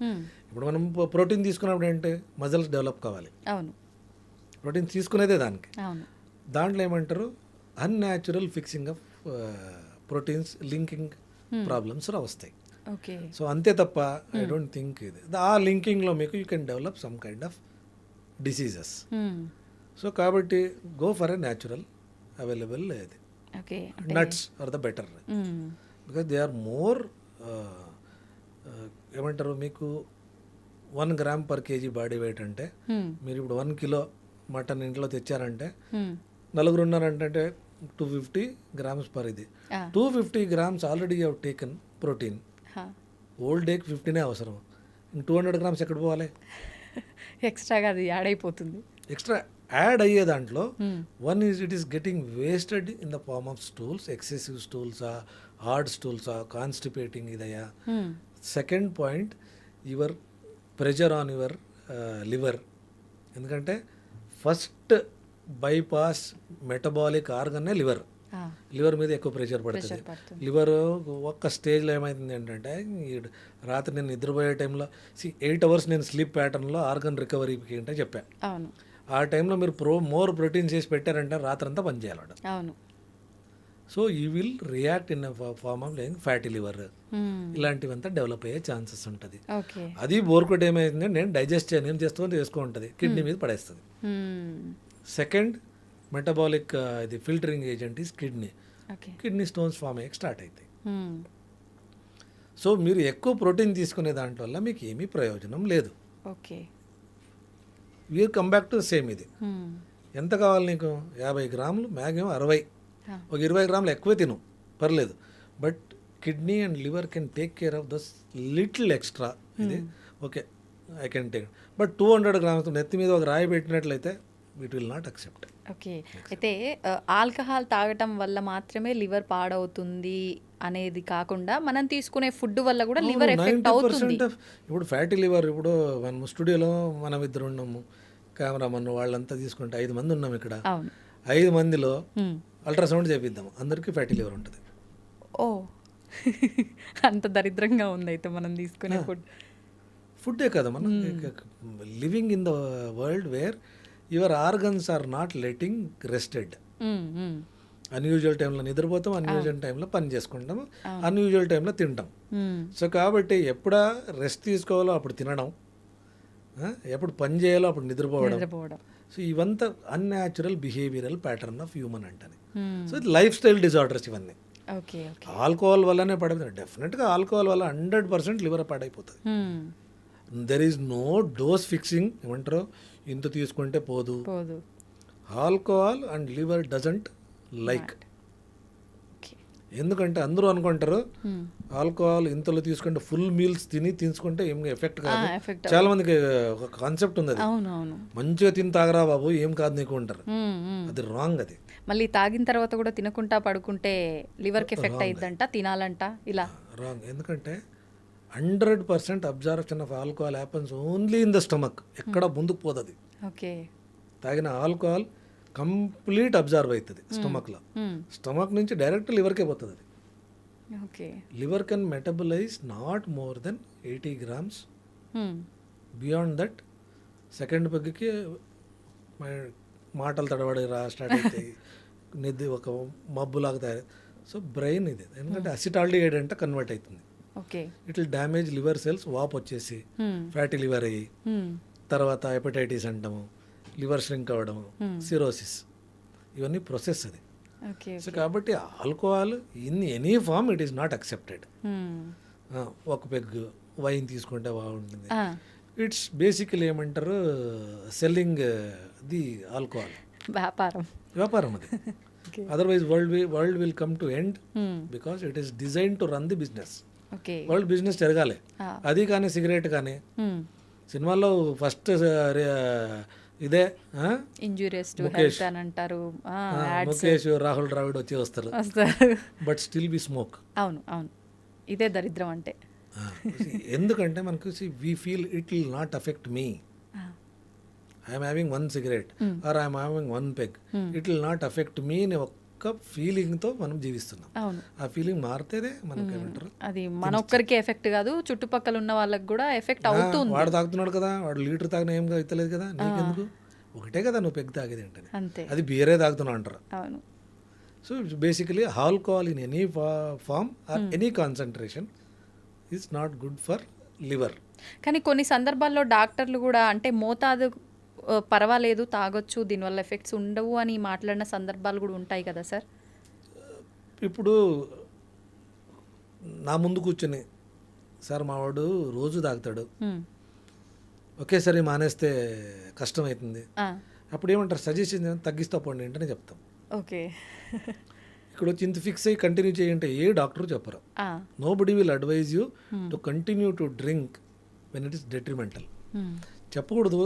ఇప్పుడు మనం ప్రోటీన్ తీసుకున్నప్పుడు ఏంటి, మజల్స్ డెవలప్ కావాలి, ప్రోటీన్ తీసుకునేదే దానికి. దాంట్లో ఏమంటారు, unnatural fixing of proteins linking problems వస్తాయి. సో అంతే తప్ప ఐ డోంట్ థింక్ ఇది ఆ లింకింగ్లో మీకు you can develop some kind of diseases. So కాబట్టి go for a natural available ఇది. Nuts are the better because they are more ఏమంటారు, మీకు 1 gram per kg body weight అంటే మీరు ఇప్పుడు 1 కిలో మటన్ ఇంట్లో తెచ్చారంటే నలుగురు ఉన్నారంటే 250 grams per ఇది. 250 grams already you have taken protein. Old డేకి 15 అవసరం, 200 grams ఎక్కడ పోవాలి, ఎక్స్ట్రాగా అది యాడ్ అయిపోతుంది. ఎక్స్ట్రా యాడ్ అయ్యే దాంట్లో one is it is getting wasted in the form of stools, excessive స్టూల్సా, హార్డ్ స్టూల్సా, కాన్స్టిపేటింగ్ ఇదయ్యా. Second point, your pressure on your liver, ఎందుకంటే ఫస్ట్ బైపాస్ మెటబాలిక్ ఆర్గన్నే లివర్. లివర్ మీద ఎక్కువ ప్రెషర్ పడుతుంది. లివర్ ఒక్క స్టేజ్లో ఏమైతుంది ఏంటంటే, రాత్రి నేను నిద్రపోయే టైంలో 8 hours నేను స్లీప్ ప్యాటర్న్లో ఆర్గన్ రికవరీకి అంటే చెప్పాను. ఆ టైంలో మీరు మోర్ ప్రోటీన్ చేసి పెట్టారంటే రాత్రి అంతా పనిచేయాలి. So you will react in form of fatty liver, ఇలాంటివంతా డెవలప్ అయ్యే ఛాన్సెస్ ఉంటుంది. అది బోర్కొట్ ఏమైంది, నేను డైజెస్ట్ చేయను, ఏం చేస్తామో చేసుకుంటుంది, కిడ్నీ మీద పడేస్తుంది. సెకండ్ మెటబాలిక్ ఇది filtering agent is kidney stones form అయ్యే స్టార్ట్ అవుతాయి. సో మీరు ఎక్కువ ప్రోటీన్ తీసుకునే దాంట్లో వల్ల మీకు ఏమీ ప్రయోజనం లేదు. వీర్ కమ్ బ్యాక్ టు సేమ్ ఇది. ఎంత కావాలి నీకు, 50 grams, మ్యాక్సిమం 60, ఒక 20 grams ఎక్కువ తిను పర్లేదు. But kidney and liver can take care of this little extra. ఇది okay, I can take. But 200 grams నెత్తి మీద ఒక రాయి పెట్టినట్లయితే it will not accept. Okay, అయితే ఆల్కహాల్ తాగటం వల్ల మాత్రమే లివర్ పాడవుతుంది అనేది కాకుండా మనం తీసుకునే ఫుడ్ వల్ల కూడా లివర్ ఎఫెక్ట్ అవుతుంది. ఇప్పుడు ఫ్యాటీ లివర్, ఇప్పుడు మనం స్టూడియోలో మనం 2 ఉన్నాము, కెమెరామన్ వాళ్ళంతా తీసుకుంటే 5 మంది ఉన్నాం ఇక్కడ. 5 మందిలో అల్ట్రాసౌండ్ చేపిద్దాం, అందరికీ ఫ్యాటీ లివర్ ఉంటుంది. ఓ అంత దరిద్రంగా ఉంది అయితే మనం తీసుకునే ఫుడ్డే కదా, మనం living in the world where your organs are not letting rested. Unusual టైంలో నిద్రపోతాం, అన్యూజువల్ టైంలో పని చేసుకుంటాం, అన్యూజువల్ టైంలో తింటాం. సో కాబట్టి ఎప్పుడా రెస్ట్ తీసుకోవాలో అప్పుడు తినడం, ఎప్పుడు పని చేయాలో అప్పుడు నిద్రపోవడం. సో ఇవంతా unnatural behavioural pattern of human అంటని. సో లైఫ్ స్టైల్ డిజార్డర్స్ ఇవన్నీ. ఆల్కహాల్ వల్లనే పడవుతుంది. డెఫినెట్గా ఆల్కహాల్ వల్ల 100% లివర్ పాడైపోతుంది. There is no dose fixing, ఏమంటారు ఇంత తీసుకుంటే పోదు. Alcohol and liver doesn't like. ఎందుకంటే అందరూ అనుకుంటారు ఆల్కహాల్ ఇంతలో తీసుకుంటే ఫుల్ మీల్స్ తీసుకుంటే ఏం ఎఫెక్ట్ కాదు. ఎఫెక్ట్ చాలా మందికి ఒక కాన్సెప్ట్ ఉంది, అది అవును అవును మంచిగా తిని తాగరా బాబు ఏం కాదు నీకు అంటారు. అది రాంగ్. అది మళ్ళీ తాగిన తర్వాత కూడా తినకుండా పడుకుంటే లివర్కి ఎఫెక్ట్ అయ్యిద్దంట, తినాలంట ఇలా. రాంగ్. ఎందుకంటే 100% absorption of alcohol happens only in the stomach. ఎక్కడ ముందుకు పోదు అది. ఓకే. తాగిన ఆల్కహాల్ కంప్లీట్ అబ్జర్వ్ అవుతుంది స్టమక్లో. స్టమక్ నుంచి డైరెక్ట్ లివర్కే పోతుంది అది. Okay. Liver can metabolise not more than 80 grams. Beyond that second పెగ్కి మాటలు తడబడి స్టార్ట్ అవుతాయి, నిద్ర ఒక మబ్బులాగా తయారు. సో బ్రెయిన్ ఇది, ఎందుకంటే అసిటాల్డిహైడ్ అంటే కన్వర్ట్ అవుతుంది. Okay. It will damage liver cells, వాప్ వచ్చేసి ఫ్యాటీ లివర్ అయ్యి తర్వాత హెపటైటిస్ అంటాము, లివర్ ష్రింక్ అవ్వడము, సిరోసిస్, ఇవన్నీ ప్రొసెస్ అది. ఓకే. సో కాబట్టి alcohol in any form it is not accepted. ఒక పెగ్ వైన్ తీసుకుంటే బాగుంటుంది. ఇట్స్ బేసికలీ ఏమంటారు, సెల్లింగ్ ది ఆల్కహాల్, వ్యాపారం అది. Otherwise world will come to end because it is design to run the business. World business జరగాలి. అది కానీ cigarette కానీ సినిమాల్లో ఫస్ట్ ఇదే ఇంజూరియస్ టు ముఖేష్ హెల్త్ అని అంటారు. ముఖేష్ రాహుల్ ద్రావిడ్ వచ్చి వస్తారు, బట్ స్టిల్ వి స్మోక్. అవును అవును, ఇదే దరిద్రం అంటే. ఎందుకంటే మనకు we feel it will not affect me. I'm having 1 cigarette or I'm having 1 peg, it will not affect me అనే ఒక్క ఫీలింగ్తో మనం జీవిస్తున్నాం. ఆ ఫీలింగ్ మారితేనే మనకి ఏమంటారు, అది మన ఒక్కరికి ఎఫెక్ట్ కాదు, చుట్టుపక్కల ఉన్న వాళ్ళకి కూడా ఎఫెక్ట్ అవుతుంది. వాడు తాగుతున్నాడు కదా, వాడు లీటర్ తాగినా ఏం అవుతలేదు కదా, నీకెందుకు, ఒకటే కదా నువ్వు పెగ్ తాగేది అంటే, అంతే, అది బీరే తాగుతున్నావు అంటారు. అవును. So basically alcohol in any form or any concentration is not good for liver. కానీ కొన్ని సందర్భాల్లో డాక్టర్లు కూడా అంటే మోతాదు పర్వాలేదు తాగొచ్చు, దీనివల్ల ఎఫెక్ట్స్ ఉండవు అని మాట్లాడిన సందర్భాలు కూడా ఉంటాయి కదా సార్. ఇప్పుడు నా ముందు కూర్చొని సార్ మావాడు రోజు తాగుతాడు, ఒకేసారి మానేస్తే కష్టం అవుతుంది, అప్పుడు ఏమంటారు, సజెషన్ తగ్గిస్తా పోండి ఏంటనే చెప్తాం. ఓకే. ఇక్కడ వచ్చి ఇంత ఫిక్స్ అయ్యి కంటిన్యూ చేయంటే ఏ డాక్టర్ చెప్పరు. Nobody will advise you to continue to drink when it is detrimental. చెప్పకూడదు,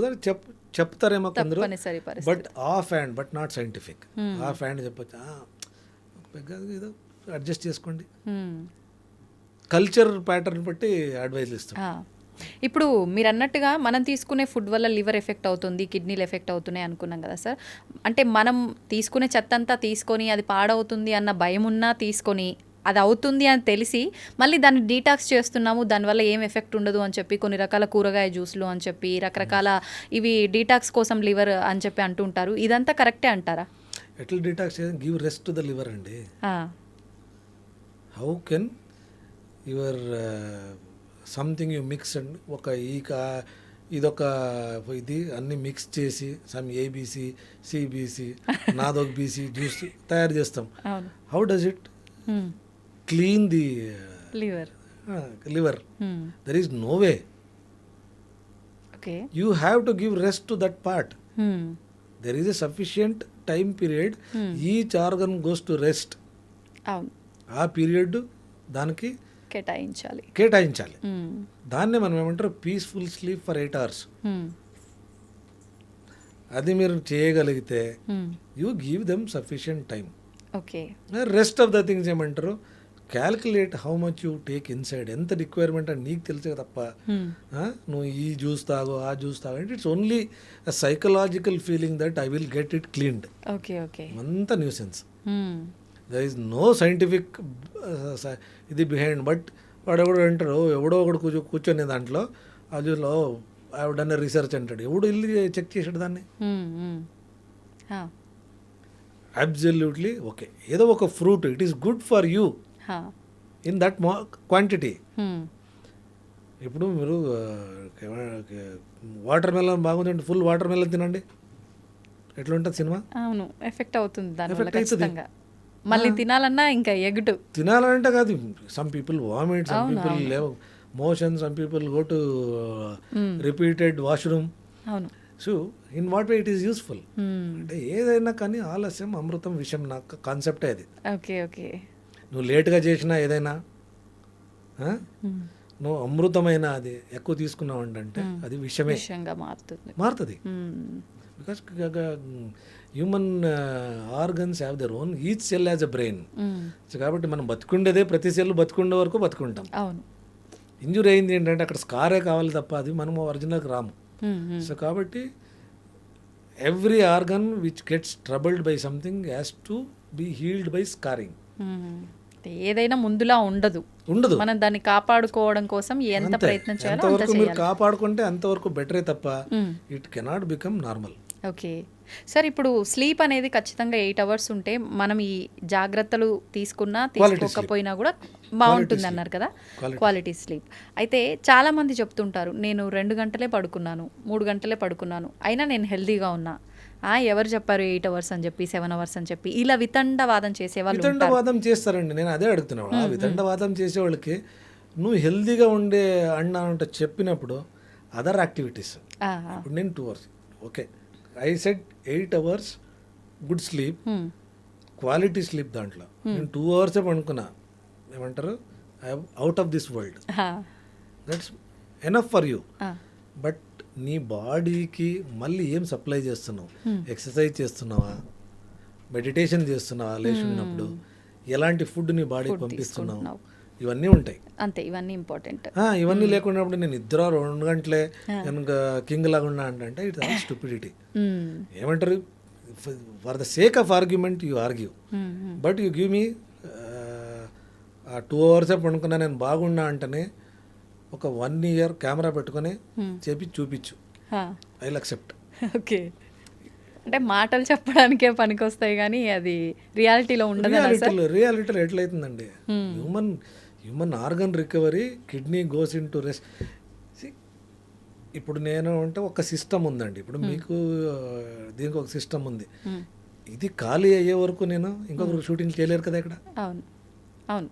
చెప్తారేమో కొందరు, but off hand, but not scientific. Off hand చెప్పొచ్చు, ఏదో అడ్జస్ట్ చేసుకోండి, కల్చర్ ప్యాటర్న్ బట్టి అడ్వైజ్ ఇస్తాం. ఇప్పుడు మీరు అన్నట్టుగా మనం తీసుకునే ఫుడ్ వల్ల లివర్ ఎఫెక్ట్ అవుతుంది, కిడ్నీలు ఎఫెక్ట్ అవుతున్నాయి అనుకున్నాం కదా సార్. అంటే మనం తీసుకునే చెత్త అంతా తీసుకొని అది పాడవుతుంది అన్న భయం ఉన్నా తీసుకొని అది అవుతుంది అని తెలిసి మళ్ళీ దాన్ని డీటాక్స్ చేస్తున్నాము, దానివల్ల ఏం ఎఫెక్ట్ ఉండదు అని చెప్పి కొన్ని రకాల కూరగాయ జ్యూస్లు అని చెప్పి రకరకాల ఇవి డీటాక్స్ కోసం లివర్ అని చెప్పి అంటుంటారు. ఇదంతా కరెక్టే అంటారా? ఎట్లా detox give rest to the liver అండి. How can your something you mix and ఒక ఇదొక ఇది అన్ని మిక్స్ చేసి సమ్ ఏబీసీ సిబిసి నాదొక బీసీ జ్యూస్ తయారు చేస్తాం. How does it clean the liver? There is no way. Okay. You have to give rest to that part. There is a sufficient time period. Each organ goes to rest. ఆ period దానికి కేటాయించాలి. దాన్నే మనం ఏమంటారు, peaceful sleep for 8 hours. అది మీరు చేయగలిగితే you give them sufficient time. Rest of the things ఏమంటారు, calculate how much you take inside, ఎంత రిక్వైర్మెంట్ అని నీకు తెలిసే తప్ప నువ్వు ఈ జ్యూస్ తాగు ఆ జ్యూస్ తాగు అంటే it's only a psychological feeling that I will get it cleaned. అంత nuisance. There is no scientific ఇది బిహైండ్. బట్ వాడెవడో అంటారు, ఎవడో ఒకడు కూర్చొని దాంట్లో ఆ జ్యూస్లో I have done a research అంటాడు, ఎవడు వెళ్ళి చెక్ చేసాడు దాన్ని. అబ్సల్యూట్లీ ఓకే, ఏదో ఒక fruit it is good for you in that quantity. ఇప్పుడు మీరు వాటర్ మెలన్ బాగుందంటే ఫుల్ వాటర్ మెలన్ తినండి, ఎట్లా ఉంటుంది సినిమా? అవును, ఎఫెక్ట్ అవుతుంది, ఎఫెక్ట్ అవుతుంది. మళ్ళీ తినాలన్నా ఇంకా ఎగుటు తినాలంటే కాదు, some people vomit, some people motion, some people go to repeated washroom. అవును. So in what way it is useful అంటే ఏదైనా కానీ ఆలస్యం అమృతం విషయం, నాకు కాన్సెప్టే అది. Okay okay. నువ్వు లేట్గా చేసినా ఏదైనా ఆ? నువ్వు అమృతమైన అది ఎక్కువ తీసుకున్నావు అంటే అది విషమే విషయంగా మారుతుంది. మారుతుంది. Because human organs have their own, each cell has a brain. So కాబట్టి మనం బతుకుండేదే, ప్రతి సెల్ బతుకుండే వరకు బతుకుంటాం. అవును. ఇంజురీ అయింది ఏంటంటే అక్కడ స్కారే కావాలి తప్ప అది మనం ఒరిజినల్కి రాము. సో కాబట్టి every organ which gets troubled by something has to be healed by scarring. ఏదైనా ముందులా ఉండదు, మనం దాన్ని కాపాడుకోవడం కోసం ఎంత ప్రయత్నం చేయాలో అంత ఎంతవరకు మీరు చేయాలి. కాపాడుకుంటే అంతవరకు బెటరే తప్ప it cannot become normal. Okay sir, ఇప్పుడు స్లీప్ అనేది ఖచ్చితంగా 8 అవర్స్ ఉంటే మనం ఈ జాగ్రత్తలు తీసుకున్నా తీసుకోకపోయినా కూడా బాగుంటుంది అన్నారు కదా, క్వాలిటీ స్లీప్. అయితే చాలా మంది చెప్తుంటారు, నేను 2 గంటలే పడుకున్నాను, 3 గంటలే పడుకున్నాను, అయినా నేను హెల్దీగా ఉన్నా. ఎవరు చెప్పారు 8 అవర్స్ అని చెప్పి, 7 అవర్స్ అని చెప్పి, ఇలా వితండవాదం చేసేవాళ్ళు ఉంటారు. వితండవాదం చేస్తారండి. నేను అదే అడుగుతున్నాను. ఆ వితండవాదం చేసేవాళ్ళకి నువ్వు హెల్దీగా ఉండే అన్నానంటే చెప్పినప్పుడు అదర్ యాక్టివిటీస్, ఇప్పుడు నేను 2 hours okay, I said 8 hours good sleep, quality sleep. దాంట్లో నేను 2 అవర్సే పడుకున్నా, ఏమంటారు, out of this world, that's enough for you. But నీ బాడీకి మళ్ళీ ఏం సప్లై చేస్తున్నావు? ఎక్సర్సైజ్ చేస్తున్నావా, మెడిటేషన్ చేస్తున్నావా, లేచినప్పుడు ఎలాంటి ఫుడ్ నీ బాడీకి పంపిస్తున్నావు, ఇవన్నీ ఉంటాయి. అంతే, ఇవన్నీ ఇంపార్టెంట్. ఇవన్నీ లేకున్నప్పుడు నేను నిద్ర 2 గంటలే కనుక కింగ్ లాగా ఉన్నా అంటే ఇట్స్ ఆల్ స్టూపిడిటీ. ఏమంటారు, for the sake of argument you argue, but you give me 2 అవర్సే పడుకున్నా నేను బాగున్నా అంటేనే ఒక 1 year కెమెరా పెట్టుకొని చూపించు, ఐ విల్ అక్సెప్ట్. ఓకే, అంటే మాటలు చెప్పడానికే పనికొస్తాయి కానీ అది రియాలిటీలో ఉండదు. రియాలిటీలో ఎట్లయితుందండి, human organ recovery, kidney goes in to rest. ఇప్పుడు నేను అంటే ఒక సిస్టమ్ ఉందండి, ఇప్పుడు మీకు దీనికి ఒక సిస్టమ్ ఉంది, ఇది ఖాళీ అయ్యే వరకు నేను ఇంకొకరు షూటింగ్ చేయలేరు కదా ఇక్కడ. అవును అవును,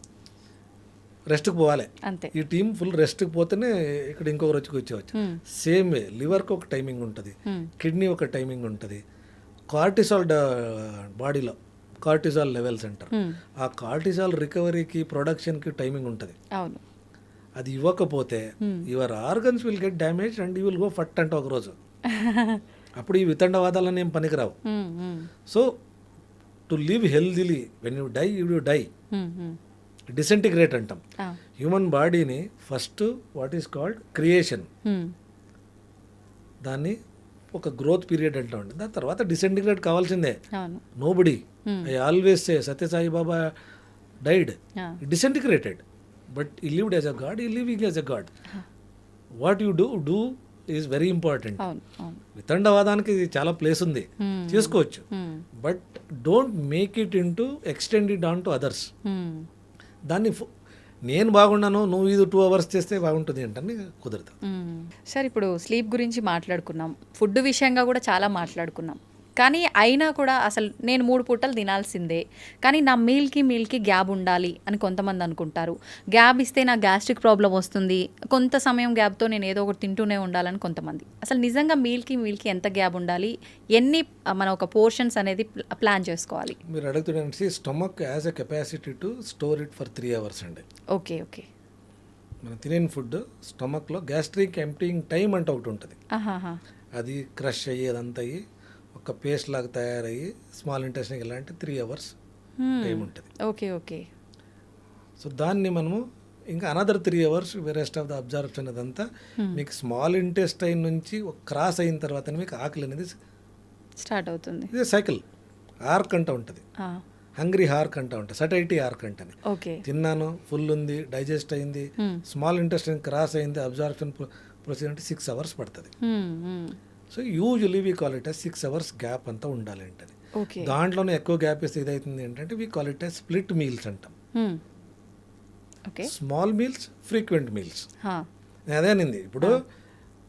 రెస్ట్కి పోవాలి. అంతే, ఈ టీం ఫుల్ రెస్ట్కి పోతేనే ఇక్కడ ఇంకొకరు వచ్చి కూర్చోవచ్చు. సేమ్ వే లివర్కి ఒక టైమింగ్ ఉంటుంది, కిడ్నీ ఒక టైమింగ్ ఉంటుంది, కార్టిసాల్ బాడీలో కార్టిసాల్ లెవెల్స్ అంటారు, ఆ కార్టిసాల్ రికవరీకి ప్రొడక్షన్కి టైమింగ్ ఉంటుంది. అవును, అది ఇవ్వకపోతే your organs will get damage and you will go phut అంటే ఒకరోజు. అప్పుడు ఈ వితండవాదాలన్నీ ఏం పనికిరావు. So to live healthily, when you die you die. Disintegrate అంటాం హ్యూమన్ బాడీని. First what is called creation, దాన్ని ఒక గ్రోత్ పీరియడ్ అంటా ఉంటుంది, దాని తర్వాత డిసెంటిగ్రేట్ కావాల్సిందే. Nobody, I always say Sathya Sai Baba died డిసెంటిగ్రేటెడ్, but ఈ లివ్డ్ యాజ్ అ గాడ్, ఈ living as a God. What you do is very important. వితండవాదానికి చాలా ప్లేస్ ఉంది, చేసుకోవచ్చు, but don't make it in to extend it on to others. దాన్ని నేను బాగున్నాను నువ్వు ఇది 2 అవర్స్ చేస్తే బాగుంటుంది అంటే కుదరదు. సార్, ఇప్పుడు స్లీప్ గురించి మాట్లాడుకున్నాం, ఫుడ్ విషయంగా కూడా చాలా మాట్లాడుకున్నాం, కానీ అయినా కూడా అసలు నేను 3 పూటలు తినాల్సిందే, కానీ నా మీల్కి గ్యాప్ ఉండాలి అని కొంతమంది అనుకుంటారు. గ్యాప్ ఇస్తే నా గ్యాస్ట్రిక్ ప్రాబ్లం వస్తుంది, కొంత సమయం గ్యాప్తో నేను ఏదో ఒకటి తింటూనే ఉండాలని కొంతమంది. అసలు నిజంగా మీల్కి ఎంత గ్యాప్ ఉండాలి, ఎన్ని మన ఒక పోర్షన్స్ అనేది ప్లాన్ చేసుకోవాలి? మీరు అడుగుతుంటే stomach has a capacity to store it for 3 hours అండి. ఓకే ఓకే, మనం తినే ఫుడ్ స్టమక్లో గ్యాస్ట్రిక్ ఎంప్టీయింగ్ టైం అంటే ఒకటి ఉంటుంది, అది క్రష్ అయ్యేదంతా అయ్యి ఒక పేస్ట్ లాగా తయారయ్యి స్మాల్ ఇంటెస్టైన్కి వెళ్ళాలంటే 3 hours టైం ఉంటుంది. ఓకే ఓకే, సో దాన్ని మనము ఇంకా another 3 hours rest of the absorption అదంతా మీకు స్మాల్ ఇంటెస్టైన్ నుంచి క్రాస్ అయిన తర్వాత మీకు ఆకలి అనేది స్టార్ట్ అవుతుంది. ఇది సైకిల్ ఆర్క్ అంట ఉంటుంది, హంగ్రీ హార్క్ అంట ఉంటుంది, సటైటీ ఆర్క్ అంటని. తిన్నాను, ఫుల్ ఉంది, డైజెస్ట్ అయింది, స్మాల్ ఇంటెస్టైన్ క్రాస్ అయింది, అబ్జార్ప్షన్ ప్రొసీజర్ అంటే 6 hours పడుతుంది. So usually we call it 6 hours gap అంతా ఉండాలి అంటది. దాంట్లోనే ఎక్కువ గ్యాప్ ఇస్తే ఇదవుతుంది ఏంటంటే we call it split meals అంటాం. Small meals, frequent meals. అదే అనింది, ఇప్పుడు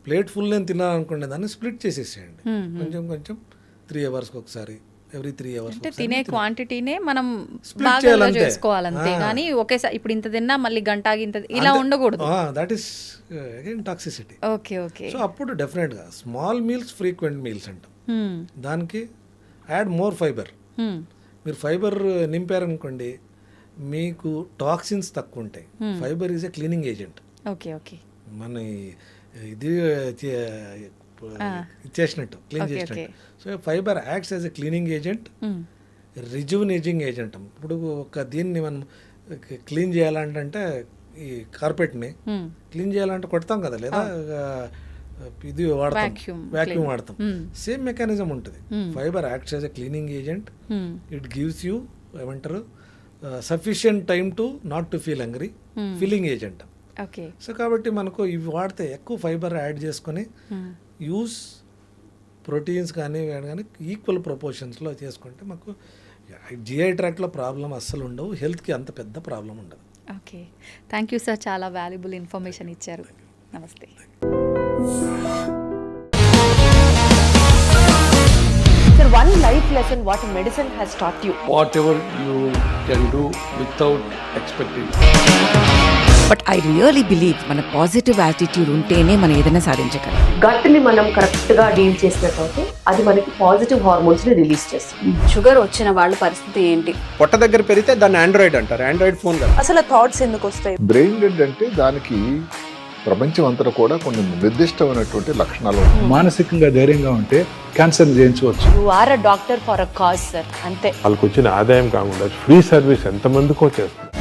ప్లేట్ ఫుల్ నేను తిన్నాను అనుకోండి, దాన్ని స్ప్లిట్ చేసేసేయండి, కొంచెం కొంచెం 3 hours ఒకసారి, ఎవ్రీ 3 hours. అంటే తినే క్వాంటిటీనే మనం బాగా చేసుకోవాలంతే, కానీ ఒకేసారి ఇప్పుడు ఇంత తిన్నా మళ్ళీ గంట ఇంత ఇలా ఉండకూడదు. That is again toxicity. Okay okay, so అప్పుడు డెఫినెట్గా స్మాల్ మీల్స్, ఫ్రీక్వెంట్ మీల్స్ అంటాం. దానికి యాడ్ మోర్ ఫైబర్. మీరు ఫైబర్ నింపారనుకోండి, మీకు టాక్సిన్స్ తక్కువ ఉంటాయి. Fibre is a cleaning agent. Okay okay మన ఇది ఇచ్చేసినట్టు క్లీన్ Okay, చేసినట్టు. okay. So fibre acts as a cleaning agent, rejuvenating agent. ఇప్పుడు దీన్ని మనం క్లీన్ చేయాలంటే ఈ కార్పెట్ని క్లీన్ చేయాలంటే కొడతాం కదా, లేదా ఇది వాడతాం, Vacuum వ్యాక్యూమ్ వాడతాం. సేమ్ మెకానిజం ఉంటుంది. Fibre acts as a cleaning agent. It gives you ఏమంటారు sufficient time to not to feel hungry, feeling agent. Okay so కాబట్టి మనకు ఇవి వాడితే ఎక్కువ ఫైబర్ యాడ్ చేసుకొని యూస్ ప్రోటీన్స్ కానీ ఈక్వల్ ప్రపోర్షన్స్లో చేసుకుంటే మాకు జిఐ ట్రాక్ట్లో ప్రాబ్లం అస్సలు ఉండవు, హెల్త్కి అంత పెద్ద ప్రాబ్లం ఉండదు. ఓకే థ్యాంక్ యూ సార్, చాలా వాల్యుబుల్ ఇన్ఫర్మేషన్ ఇచ్చారు. నమస్తే. Sir, one life lesson what medicine has taught you. whatever you can do without expecting. But I really believe మన పాజిటివ్ యాటిట్యూడ్ ఉంటేనే మనం ఏదైనా సాధించగలం. గట్ ని మనం కరెక్ట్ గా డీల్ చేసినట్లయితే అది మనకి పాజిటివ్ హార్మోన్స్ ని రిలీజ్ చేస్తుంది. షుగర్ వచ్చిన వాళ్ళ పరిస్థితి ఏంటి? పొట్ట దగ్గర పెరిగితే దాన్ని ఆండ్రాయిడ్ అంటారు, ఆండ్రాయిడ్ ఫోన్ కదా. అసలు థాట్స్ ఎందుకు వస్తాయి? బ్రెయిన్ డెడ్ అంటే దానికి ప్రపంచం అంతా కూడా కొన్ని నిర్దిష్టమైనటువంటి లక్షణాలు ఉంటాయి. మానసికంగా ధైర్యంగా ఉంటే క్యాన్సర్ జయించవచ్చు. You are a doctor for a cause sir, అంతే. వాళ్ళకి వచ్చిన ఆదాయం కాకుండా ఫ్రీ సర్వీస్ ఎంతమందికో చేస్తుంది.